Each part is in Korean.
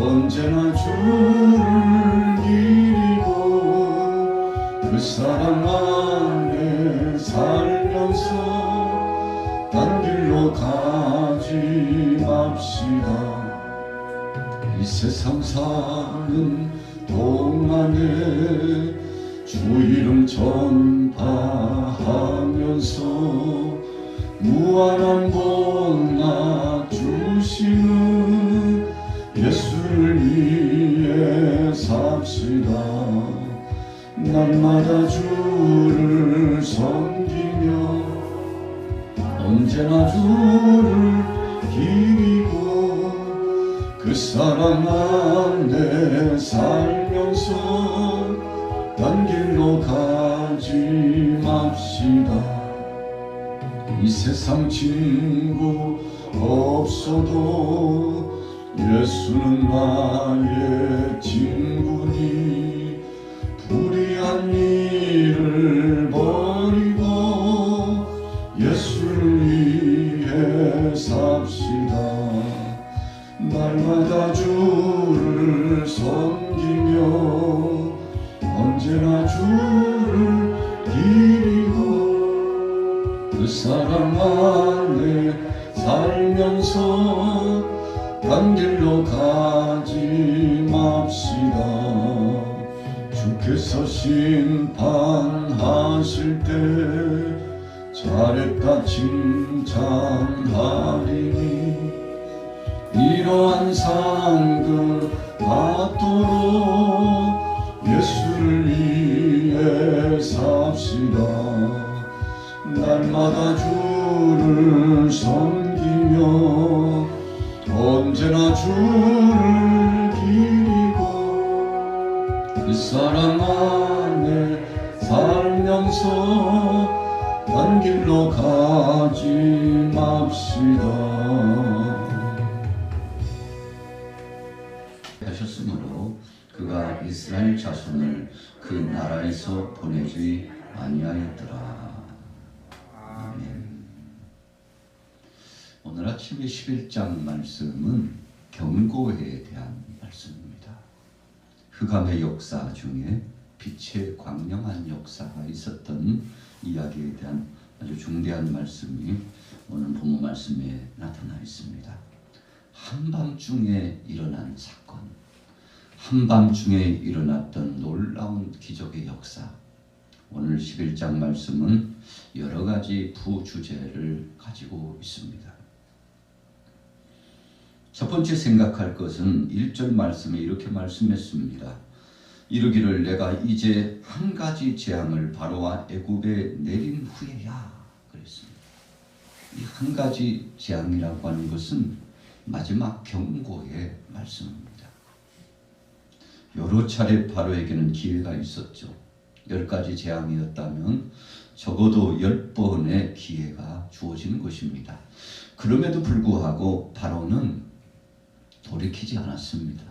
언제나 주를 기리고 그 사랑 안에 살면서 딴 길로 가지 맙시다. 이 세상 사는 동안에 주 이름 전파하면서 무한한 복락 주시는 예수를 위해 삽시다. 날마다 주를 섬기며 언제나 주를 기리고 그 사랑 안에 살면서 딴 길로 가지 맙시다. 이 세상 친구 없어도 예수는 나의 친구니 불의한 일을 버리고 예수를 위해 삽시다. 날마다 주를 섬기며 언제나 주를 기리고 그 사랑 안에 살면서 딴 길로 가지 맙시다. 주께서 심판하실 때 잘했다 칭찬하리니 이러한 상들 받도록 예수를 위해 삽시다. 날마다 주를 섬기며 언제나 주를 기리고 그 사랑 안에 살면서 딴 길로 가지 맙시다. 하셨으므로 그가 이스라엘 자손을 그 나라에서 보내지 아니하였더라. 아멘. 오늘 아침에 11장 말씀은 경고에 대한 말씀입니다. 흑암의 역사 중에 빛의 광명한 역사가 있었던 이야기에 대한 아주 중대한 말씀이 오늘 본문 말씀에 나타나 있습니다. 한밤중에 일어난 사건, 한밤중에 일어났던 놀라운 기적의 역사. 오늘 11장 말씀은 여러 가지 부주제를 가지고 있습니다. 첫 번째 생각할 것은 1절 말씀에 이렇게 말씀했습니다. 이르기를 내가 이제 한 가지 재앙을 바로와 애굽에 내린 후에야 그랬습니다. 이 한 가지 재앙이라고 하는 것은 마지막 경고의 말씀입니다. 여러 차례 바로에게는 기회가 있었죠. 10가지 재앙이었다면 적어도 10번의 기회가 주어지는 것입니다. 그럼에도 불구하고 바로는 돌이키지 않았습니다.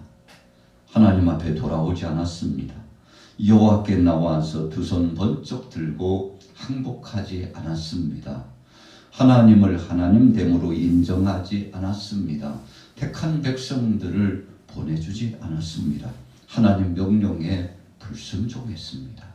하나님 앞에 돌아오지 않았습니다. 여호와께 나와서 두 손 번쩍 들고 항복하지 않았습니다. 하나님을 하나님됨으로 인정하지 않았습니다. 택한 백성들을 보내주지 않았습니다. 하나님 명령에 불순종했습니다.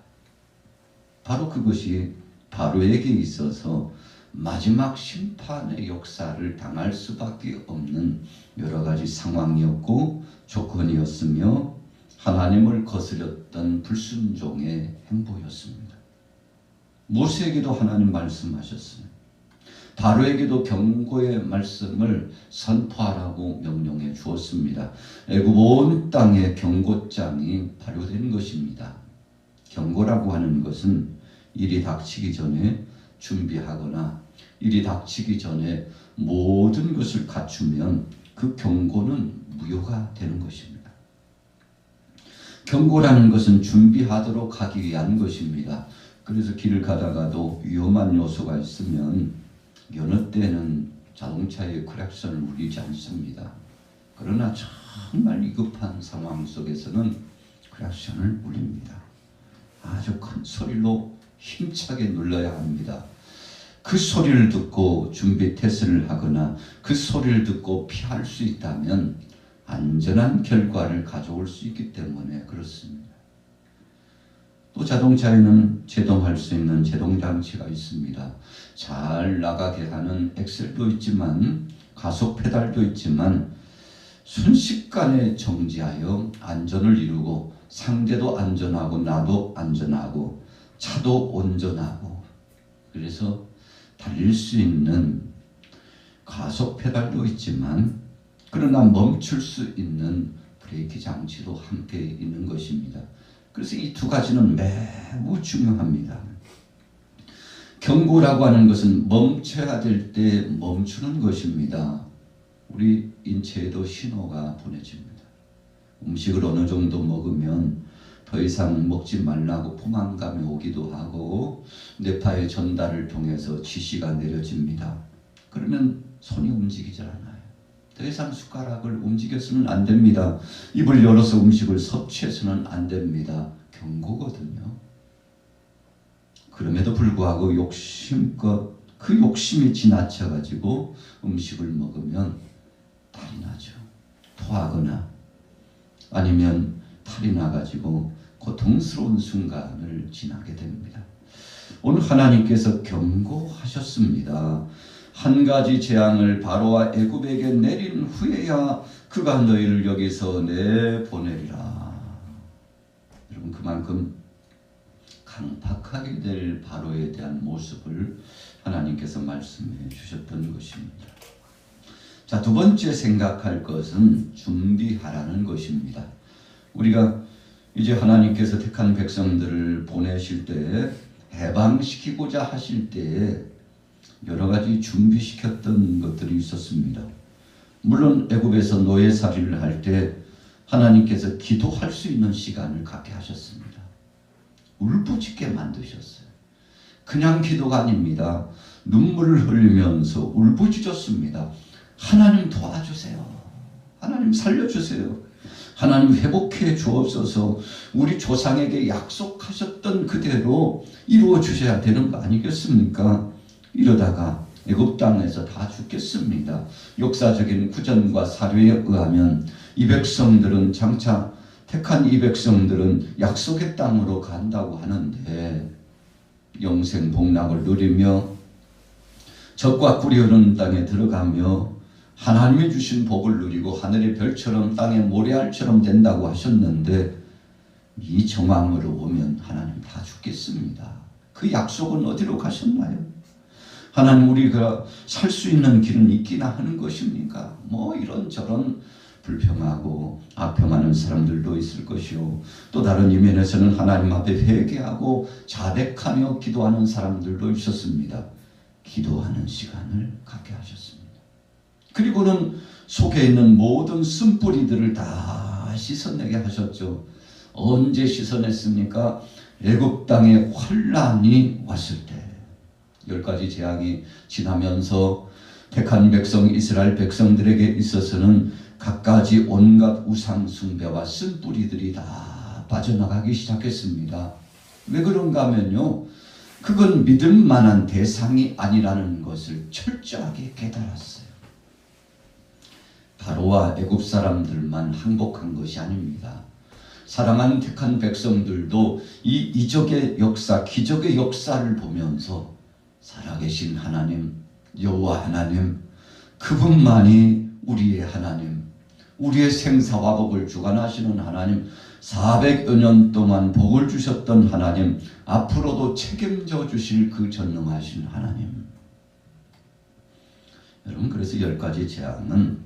바로 그것이 바로에게 있어서 마지막 심판의 역사를 당할 수밖에 없는 여러 가지 상황이었고 조건이었으며 하나님을 거스렸던 불순종의 행보였습니다. 모세에게도 하나님 말씀하셨어요. 바로에게도 경고의 말씀을 선포하라고 명령해 주었습니다. 애굽 온 땅에 경고장이 발효된 것입니다. 경고라고 하는 것은 일이 닥치기 전에 준비하거나 일이 닥치기 전에 모든 것을 갖추면 그 경고는 무효가 되는 것입니다. 경고라는 것은 준비하도록 하기 위한 것입니다. 그래서 길을 가다가도 위험한 요소가 있으면 여느 때는 자동차의 크랙션을 울리지 않습니다. 그러나 정말 위급한 상황 속에서는 크랙션을 울립니다. 아주 큰 소리로 힘차게 눌러야 합니다. 그 소리를 듣고 준비 태세를 하거나 그 소리를 듣고 피할 수 있다면 안전한 결과를 가져올 수 있기 때문에 그렇습니다. 또 자동차에는 제동할 수 있는 제동장치가 있습니다. 잘 나가게 하는 엑셀도 있지만 가속 페달도 있지만 순식간에 정지하여 안전을 이루고 상대도 안전하고 나도 안전하고 차도 온전하고 그래서 달릴 수 있는 가속 페달도 있지만 그러나 멈출 수 있는 브레이크 장치도 함께 있는 것입니다. 그래서 이 두 가지는 매우 중요합니다. 경고라고 하는 것은 멈춰야 될 때 멈추는 것입니다. 우리 인체에도 신호가 보내집니다. 음식을 어느 정도 먹으면 더 이상 먹지 말라고 포만감이 오기도 하고 뇌파의 전달을 통해서 지시가 내려집니다. 그러면 손이 움직이질 않아요. 더 이상 숟가락을 움직여서는 안 됩니다. 입을 열어서 음식을 섭취해서는 안 됩니다. 경고거든요. 그럼에도 불구하고 욕심껏 그 욕심이 지나쳐가지고 음식을 먹으면 탈이 나죠. 토하거나 아니면 탈이 나가지고 고통스러운 순간을 지나게 됩니다. 오늘 하나님께서 경고하셨습니다. 한 가지 재앙을 바로와 애굽에게 내린 후에야 그가 너희를 여기서 내보내리라. 여러분 그만큼 강팍하게 될 바로에 대한 모습을 하나님께서 말씀해 주셨던 것입니다. 자, 두 번째 생각할 것은 준비하라는 것입니다. 우리가 이제 하나님께서 택한 백성들을 보내실 때 해방시키고자 하실 때 여러 가지 준비시켰던 것들이 있었습니다. 물론 애굽에서 노예살이를 할 때 하나님께서 기도할 수 있는 시간을 갖게 하셨습니다. 울부짖게 만드셨어요. 그냥 기도가 아닙니다. 눈물을 흘리면서 울부짖었습니다. 하나님 도와주세요. 하나님 살려주세요. 하나님 회복해 주옵소서. 우리 조상에게 약속하셨던 그대로 이루어 주셔야 되는 거 아니겠습니까? 이러다가 애굽 땅에서 다 죽겠습니다. 역사적인 구전과 사료에 의하면 이 백성들은 장차 택한 이 백성들은 약속의 땅으로 간다고 하는데 영생 복락을 누리며 젖과 꿀이 흐르는 땅에 들어가며 하나님이 주신 복을 누리고 하늘의 별처럼 땅의 모래알처럼 된다고 하셨는데 이 정황으로 오면 하나님 다 죽겠습니다. 그 약속은 어디로 가셨나요? 하나님 우리가 살 수 있는 길은 있기나 하는 것입니까? 뭐 이런저런 불평하고 악평하는 사람들도 있을 것이요. 또 다른 이면에서는 하나님 앞에 회개하고 자백하며 기도하는 사람들도 있었습니다. 기도하는 시간을 갖게 하셨습니다. 그리고는 속에 있는 모든 쓴뿌리들을 다 씻어내게 하셨죠. 언제 씻어냈습니까? 애굽 땅에 환란이 왔을 때 10가지 재앙이 지나면서 택한 백성 이스라엘 백성들에게 있어서는 갖가지 온갖 우상 숭배와 쓴뿌리들이 다 빠져나가기 시작했습니다. 왜 그런가 하면요, 그건 믿을 만한 대상이 아니라는 것을 철저하게 깨달았어요. 바로와 애굽 사람들만 항복한 것이 아닙니다. 사랑하는 택한 백성들도 이 이적의 역사, 기적의 역사를 보면서 살아계신 하나님, 여호와 하나님, 그분만이 우리의 하나님, 우리의 생사와 복을 주관하시는 하나님, 400여 년 동안 복을 주셨던 하나님, 앞으로도 책임져 주실 그 전능하신 하나님. 여러분, 그래서 10가지 재앙은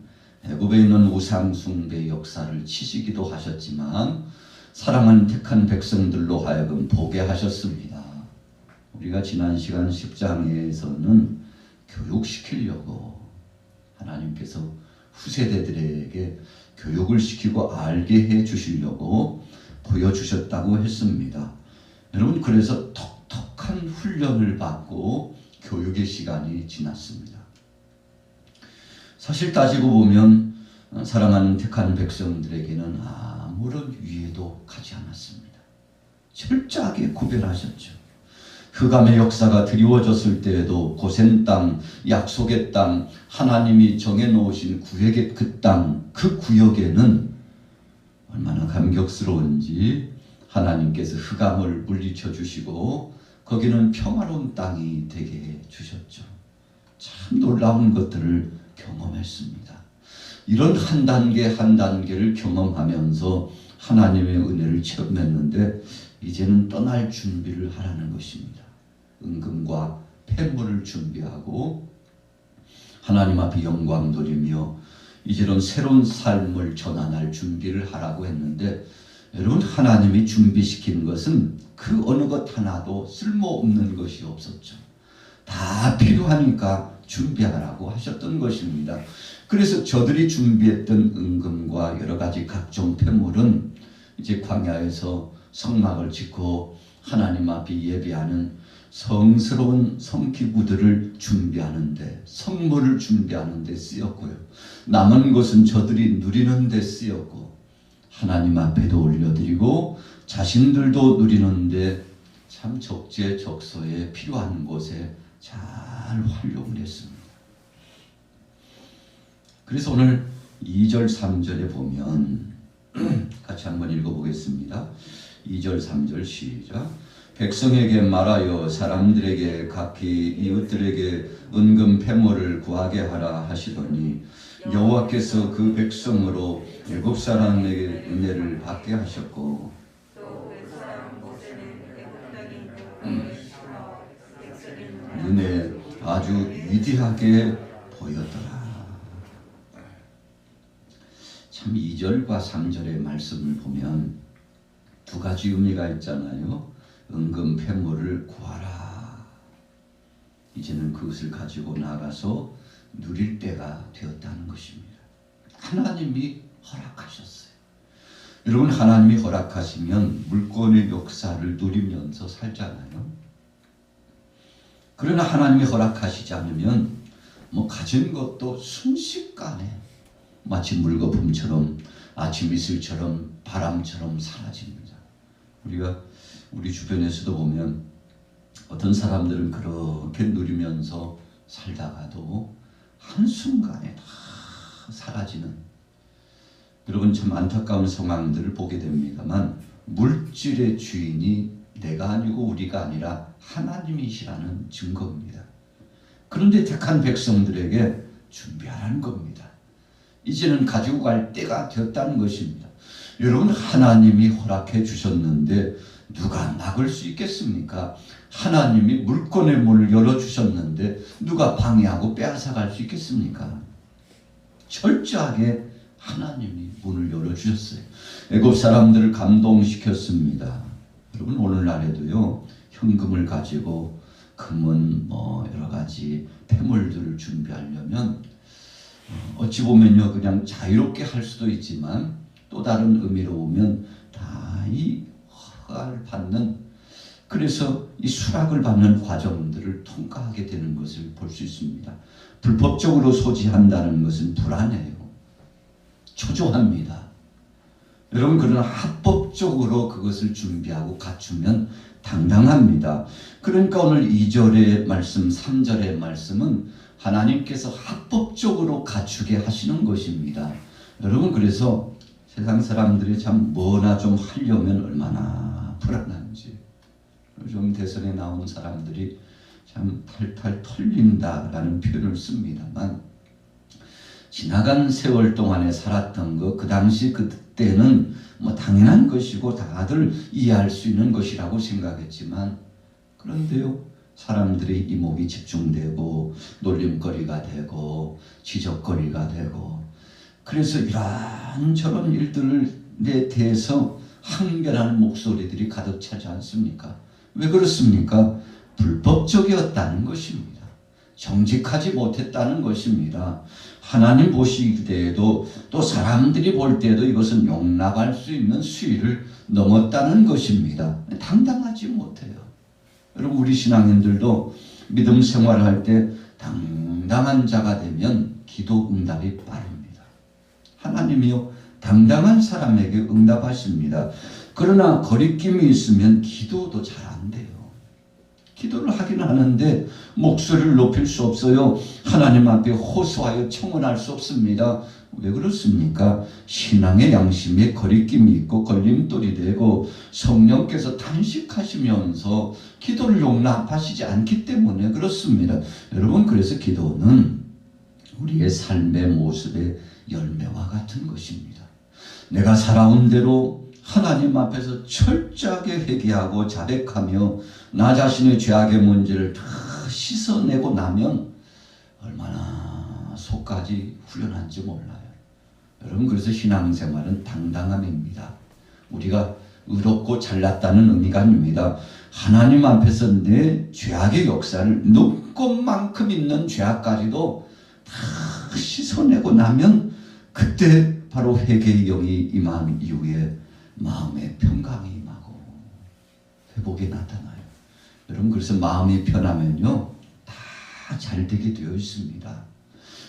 애굽에 있는 우상 숭배 역사를 치시기도 하셨지만 사랑하는 택한 백성들로 하여금 보게 하셨습니다. 우리가 지난 시간 10장에서는 교육시키려고 하나님께서 후세대들에게 교육을 시키고 알게 해 주시려고 보여주셨다고 했습니다. 여러분, 그래서 톡톡한 훈련을 받고 교육의 시간이 지났습니다. 사실 따지고 보면 사랑하는 택한 백성들에게는 아무런 위해도 가지 않았습니다. 철저하게 구별하셨죠. 흑암의 역사가 드리워졌을 때에도 고센 땅, 약속의 땅, 하나님이 정해놓으신 구역의 그 땅, 그 구역에는 얼마나 감격스러운지 하나님께서 흑암을 물리쳐 주시고 거기는 평화로운 땅이 되게 해주셨죠. 참 놀라운 것들을 경험했습니다. 이런 한 단계 한 단계를 경험하면서 하나님의 은혜를 체험했는데 이제는 떠날 준비를 하라는 것입니다. 은금과 폐물을 준비하고 하나님 앞에 영광 돌리며 이제는 새로운 삶을 전환할 준비를 하라고 했는데, 여러분, 하나님이 준비시킨 것은 그 어느 것 하나도 쓸모없는 것이 없었죠. 다 필요하니까 준비하라고 하셨던 것입니다. 그래서 저들이 준비했던 은금과 여러 가지 각종 폐물은 이제 광야에서 성막을 짓고 하나님 앞에 예배하는 성스러운 성기구들을 준비하는데, 성물을 준비하는 데 쓰였고요. 남은 것은 저들이 누리는 데 쓰였고, 하나님 앞에도 올려드리고 자신들도 누리는데 참 적재적소에 필요한 곳에 잘 활용을 했습니다. 그래서 오늘 2절 3절에 보면 같이 한번 읽어보겠습니다. 2절 3절 시작. 백성에게 말하여 사람들에게 각기 이웃들에게 은금 폐물을 구하게 하라 하시더니 여호와께서 그 백성으로 7사람에게 은혜를 받게 하셨고 눈에 아주 위대하게 보였더라. 참 2절과 3절의 말씀을 보면 두 가지 의미가 있잖아요. 은금 폐물을 구하라. 이제는 그것을 가지고 나가서 누릴 때가 되었다는 것입니다. 하나님이 허락하셨어요. 여러분, 하나님이 허락하시면 물권의 역사를 누리면서 살잖아요. 그러나 하나님이 허락하시지 않으면 가진 것도 순식간에 마치 물거품처럼 아침 이슬처럼 바람처럼 사라집니다. 우리가 우리 주변에서도 보면 어떤 사람들은 그렇게 누리면서 살다가도 한순간에 다 사라지는, 여러분, 참 안타까운 상황들을 보게 됩니다만 물질의 주인이 내가 아니고 우리가 아니라 하나님이시라는 증거입니다. 그런데 택한 백성들에게 준비하라는 겁니다. 이제는 가지고 갈 때가 되었다는 것입니다. 여러분, 하나님이 허락해 주셨는데 누가 막을 수 있겠습니까? 하나님이 물권의 문을 열어주셨는데 누가 방해하고 빼앗아갈 수 있겠습니까? 철저하게 하나님이 문을 열어주셨어요. 애굽 사람들을 감동시켰습니다. 여러분, 오늘날에도요, 현금을 가지고 금은 여러 가지 폐물들을 준비하려면 어찌 보면요, 그냥 자유롭게 할 수도 있지만 또 다른 의미로 보면 다 이 허가를 받는, 그래서 이 수락을 받는 과정들을 통과하게 되는 것을 볼 수 있습니다. 불법적으로 소지한다는 것은 불안해요. 초조합니다. 여러분, 그러나 합법적으로 그것을 준비하고 갖추면 당당합니다. 그러니까 오늘 2절의 말씀, 3절의 말씀은 하나님께서 합법적으로 갖추게 하시는 것입니다. 여러분, 그래서 세상 사람들이 참 뭐나 좀 하려면 얼마나 불안한지, 요즘 대선에 나온 사람들이 참 탈탈 털린다라는 표현을 씁니다만, 지나간 세월 동안에 살았던 것, 그 당시 그때는 당연한 것이고 다들 이해할 수 있는 것이라고 생각했지만, 그런데요, 사람들의 이목이 집중되고 놀림거리가 되고 지적거리가 되고, 그래서 이런저런 일들에 대해서 항변하는 목소리들이 가득 차지 않습니까? 왜 그렇습니까? 불법적이었다는 것입니다. 정직하지 못했다는 것입니다. 하나님 보실 때에도 또 사람들이 볼 때에도 이것은 용납할 수 있는 수위를 넘었다는 것입니다. 당당하지 못해요. 여러분, 우리 신앙인들도 믿음 생활할 때 당당한 자가 되면 기도 응답이 빠릅니다. 하나님이요, 당당한 사람에게 응답하십니다. 그러나 거리낌이 있으면 기도도 잘 안 돼요. 기도를 하기는 하는데 목소리를 높일 수 없어요. 하나님 앞에 호소하여 청원할 수 없습니다. 왜 그렇습니까? 신앙의 양심에 거리낌이 있고 걸림돌이 되고 성령께서 단식하시면서 기도를 용납하시지 않기 때문에 그렇습니다. 여러분, 그래서 기도는 우리의 삶의 모습의 열매와 같은 것입니다. 내가 살아온 대로 하나님 앞에서 철저하게 회개하고 자백하며 나 자신의 죄악의 문제를 다 씻어내고 나면 얼마나 속까지 후련한지 몰라요. 여러분, 그래서 신앙생활은 당당함입니다. 우리가 의롭고 잘났다는 의미가 아닙니다. 하나님 앞에서 내 죄악의 역사를 눈꽃만큼 있는 죄악까지도 다 씻어내고 나면 그때 바로 회개의 영이 임한 이후에 마음의 평강이 임하고 회복이 나타나요. 여러분, 그래서 마음이 편하면요 다 잘 되게 되어 있습니다.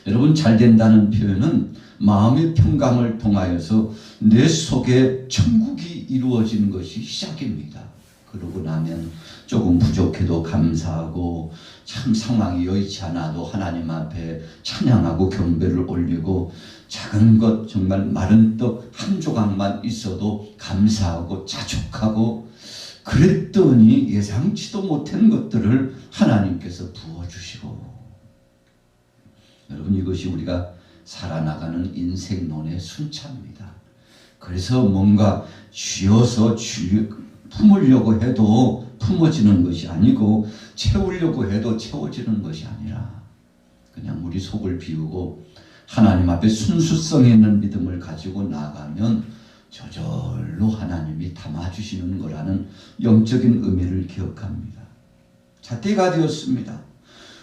여러분, 잘 된다는 표현은 마음의 평강을 통하여서 내 속에 천국이 이루어지는 것이 시작입니다. 그러고 나면 조금 부족해도 감사하고 참 상황이 여의치 않아도 하나님 앞에 찬양하고 경배를 올리고 작은 것 정말 마른 떡 한 조각만 있어도 감사하고 자족하고 그랬더니 예상치도 못한 것들을 하나님께서 부어주시고 여러분, 이것이 우리가 살아나가는 인생론의 순차입니다. 그래서 뭔가 쥐어서 품으려고 해도 품어지는 것이 아니고 채우려고 해도 채워지는 것이 아니라 그냥 우리 속을 비우고 하나님 앞에 순수성 있는 믿음을 가지고 나가면 저절로 하나님이 담아주시는 거라는 영적인 의미를 기억합니다. 자, 때가 되었습니다.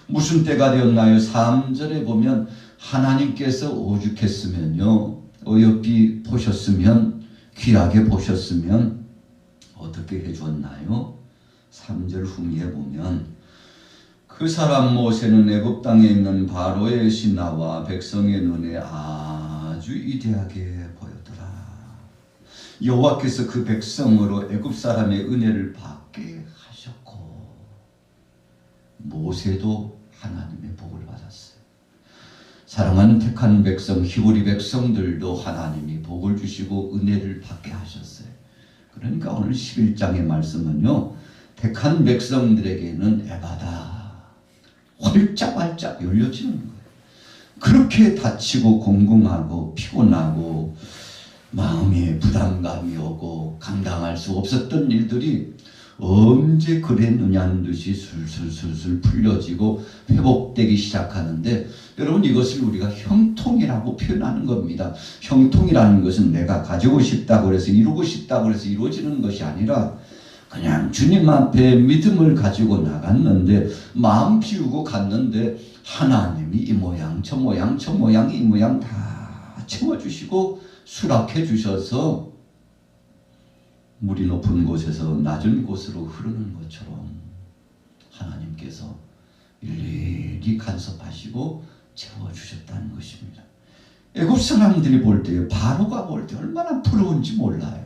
무슨 때가 되었나요? 3절에 보면 하나님께서 오죽했으면요, 어여삐 보셨으면, 귀하게 보셨으면 어떻게 해주었나요? 3절 후미에 보면 그 사람 모세는 애굽 땅에 있는 바로의 신하와 백성의 눈에 아주 위대하게 보였더라. 여호와께서 그 백성으로 애굽 사람의 은혜를 받게 하셨고 모세도 하나님의 복을 받았어요. 사랑하는 택한 백성 히브리 백성들도 하나님이 복을 주시고 은혜를 받게 하셨어요. 그러니까 오늘 11장의 말씀은요, 택한 백성들에게는 에바다 활짝활짝 열려지는 거예요. 그렇게 다치고 공공하고 피곤하고 마음에 부담감이 오고 감당할 수 없었던 일들이 언제 그랬느냐는 듯이 술술술술 풀려지고 회복되기 시작하는데 여러분, 이것을 우리가 형통이라고 표현하는 겁니다. 형통이라는 것은 내가 가지고 싶다고 해서 이루고 싶다고 해서 이루어지는 것이 아니라 그냥 주님 앞에 믿음을 가지고 나갔는데 마음 비우고 갔는데 하나님이 이 모양 저 모양 저 모양 이 모양 다 채워주시고 수락해 주셔서 물이 높은 곳에서 낮은 곳으로 흐르는 것처럼 하나님께서 일일이 간섭하시고 채워주셨다는 것입니다. 애굽 사람들이 볼 때, 바로가 볼 때 얼마나 부러운지 몰라요.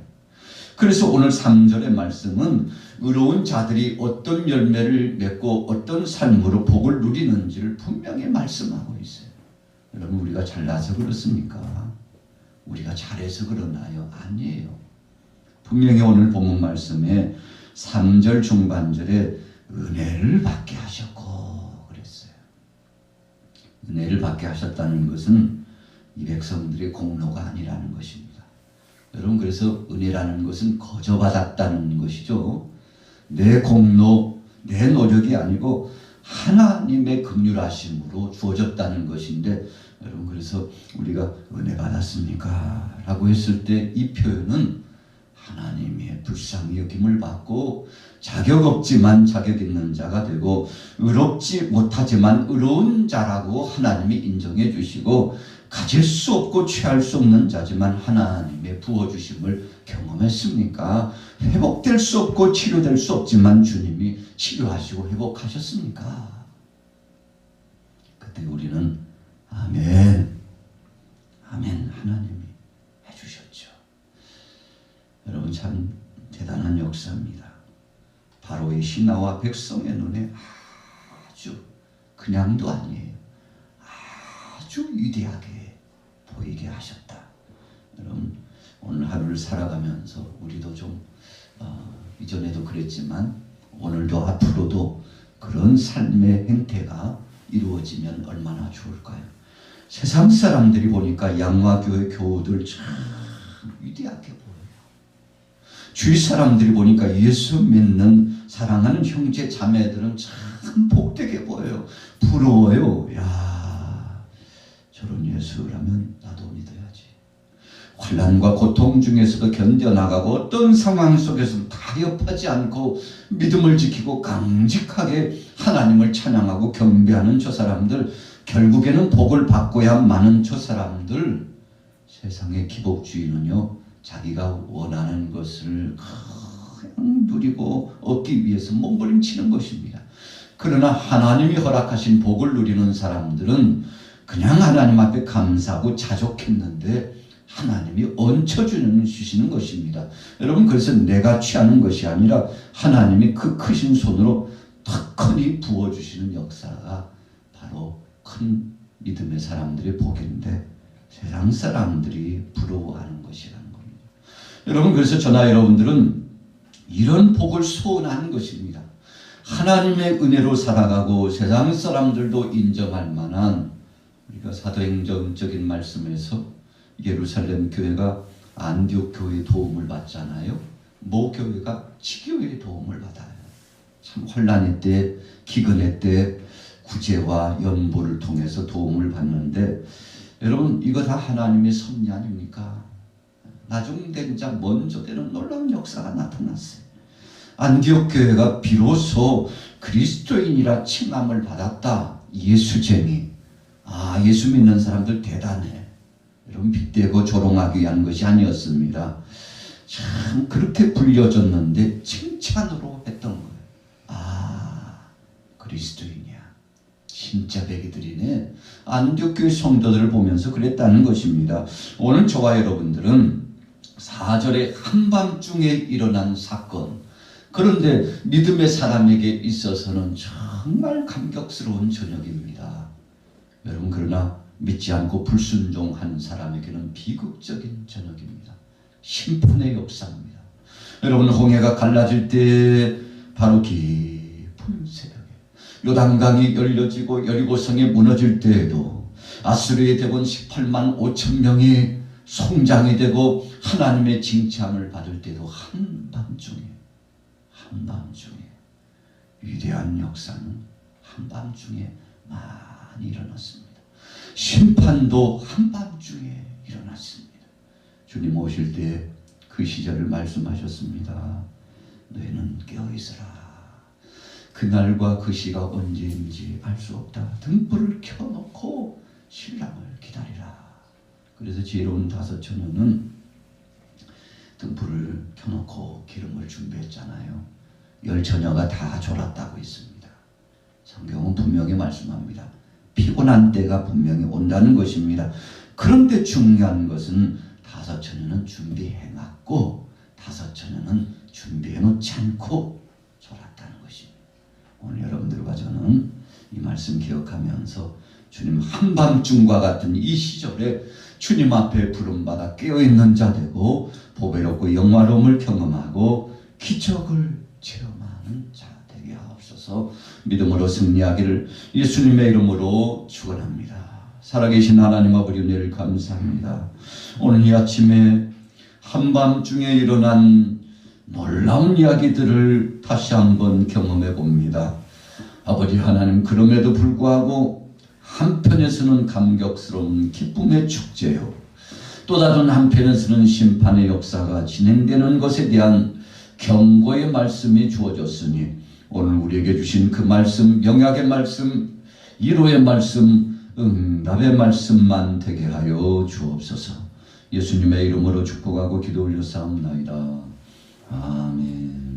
그래서 오늘 3절의 말씀은 의로운 자들이 어떤 열매를 맺고 어떤 삶으로 복을 누리는지를 분명히 말씀하고 있어요. 여러분, 우리가 잘나서 그렇습니까? 우리가 잘해서 그러나요? 아니에요. 분명히 오늘 본문 말씀에 3절 중반절에 은혜를 받게 하셨고 그랬어요. 은혜를 받게 하셨다는 것은 이 백성들의 공로가 아니라는 것입니다. 여러분, 그래서 은혜라는 것은 거저 받았다는 것이죠. 내 공로, 내 노력이 아니고 하나님의 긍휼하심으로 주어졌다는 것인데 여러분, 그래서 우리가 은혜 받았습니까? 라고 했을 때 이 표현은 하나님의 불쌍히 여김을 받고 자격 없지만 자격 있는 자가 되고 의롭지 못하지만 의로운 자라고 하나님이 인정해 주시고 가질 수 없고 취할 수 없는 자지만 하나님의 부어주심을 경험했습니까? 회복될 수 없고 치료될 수 없지만 주님이 치료하시고 회복하셨습니까? 그때 우리는 아멘, 아멘 하나님이 해주셨죠. 여러분, 참 대단한 역사입니다. 바로의 신하와 백성의 눈에 아주 그냥도 아니에요. 아주 위대하게 보이게 하셨다. 여러분, 오늘 하루를 살아가면서 우리도 좀 이전에도 그랬지만 오늘도 앞으로도 그런 삶의 행태가 이루어지면 얼마나 좋을까요? 세상 사람들이 보니까 양화교회 교우들 참 위대하게 보여요. 주위 사람들이 보니까 예수 믿는 사랑하는 형제 자매들은 참 복되게 보여요. 부러워요. 야, 저런 예수라면 나도 믿어야지. 환난과 고통 중에서도 견뎌나가고 어떤 상황 속에서도 타협하지 않고 믿음을 지키고 강직하게 하나님을 찬양하고 경배하는 저 사람들, 결국에는 복을 받고야 마는 저 사람들, 세상의 기복주의는요, 자기가 원하는 것을 그냥 누리고 얻기 위해서 몸부림치는 것입니다. 그러나 하나님이 허락하신 복을 누리는 사람들은 그냥 하나님 앞에 감사하고 자족했는데 하나님이 얹혀주시는 것입니다. 여러분, 그래서 내가 취하는 것이 아니라 하나님이 그 크신 손으로 턱하니 부어주시는 역사가 바로 큰 믿음의 사람들의 복인데 세상 사람들이 부러워하는 것이라는 겁니다. 여러분, 그래서 저나 여러분들은 이런 복을 소원하는 것입니다. 하나님의 은혜로 살아가고 세상 사람들도 인정할 만한, 우리가 사도행전적인 말씀에서 예루살렘 교회가 안디옥 교회의 도움을 받잖아요. 모 교회가 치교회의 도움을 받아요. 참 혼란의 때, 기근의 때 구제와 연보를 통해서 도움을 받는데, 여러분, 이거 다 하나님의 섭리 아닙니까? 나중된 자 먼저 되는 놀라운 역사가 나타났어요. 안디옥 교회가 비로소 그리스도인이라 칭함을 받았다. 예수쟁이. 아, 예수 믿는 사람들 대단해. 여러분, 빗대고 조롱하기 위한 것이 아니었습니다. 참 그렇게 불려졌는데 칭찬으로 했던 거예요. 아, 그리스도인이야. 진짜 백이들이네. 안디옥 교회 성도들을 보면서 그랬다는 것입니다. 오늘 저와 여러분들은 4절에 한밤중에 일어난 사건, 그런데 믿음의 사람에게 있어서는 정말 감격스러운 저녁입니다. 여러분, 그러나 믿지 않고 불순종한 사람에게는 비극적인 저녁입니다. 심판의 역사입니다. 여러분, 홍해가 갈라질 때 바로 깊은 새벽에 요단강이 열려지고 여리고성이 무너질 때에도 아수르의 대군 18만 5천 명이 송장이 되고 하나님의 징참을 받을 때도 한밤중에 위대한 역사는 한밤중에 많이 일어났습니다. 심판도 한밤중에 일어났습니다. 주님 오실 때 그 시절을 말씀하셨습니다. 너희는 깨어있으라. 그날과 그 시가 언제인지 알 수 없다. 등불을 켜놓고 신랑을 기다리라. 그래서 지혜로운 다섯 처녀는 등불을 켜놓고 기름을 준비했잖아요. 10처녀가 다 졸았다고 했습니다. 성경은 분명히 말씀합니다. 피곤한 때가 분명히 온다는 것입니다. 그런데 중요한 것은 5처녀는 준비해놨고 5처녀는 준비해놓지 않고 졸았다는 것입니다. 오늘 여러분들과 저는 이 말씀 기억하면서 주님 한밤중과 같은 이 시절에 주님 앞에 부름받아 깨어있는 자 되고 보배롭고 영화로움을 경험하고 기적을 체험하는 자 되게 하옵소서. 믿음으로 승리하기를 예수님의 이름으로 축원합니다. 살아계신 하나님 아버지, 은혜를 감사합니다. 오늘 이 아침에 한밤중에 일어난 놀라운 이야기들을 다시 한번 경험해 봅니다. 아버지 하나님, 그럼에도 불구하고 한편에서는 감격스러운 기쁨의 축제요, 또 다른 한편에서는 심판의 역사가 진행되는 것에 대한 경고의 말씀이 주어졌으니 오늘 우리에게 주신 그 말씀, 영약의 말씀, 위로의 말씀, 응답의 말씀만 되게 하여 주옵소서. 예수님의 이름으로 축복하고 기도 올려 싸움나이다. 아멘.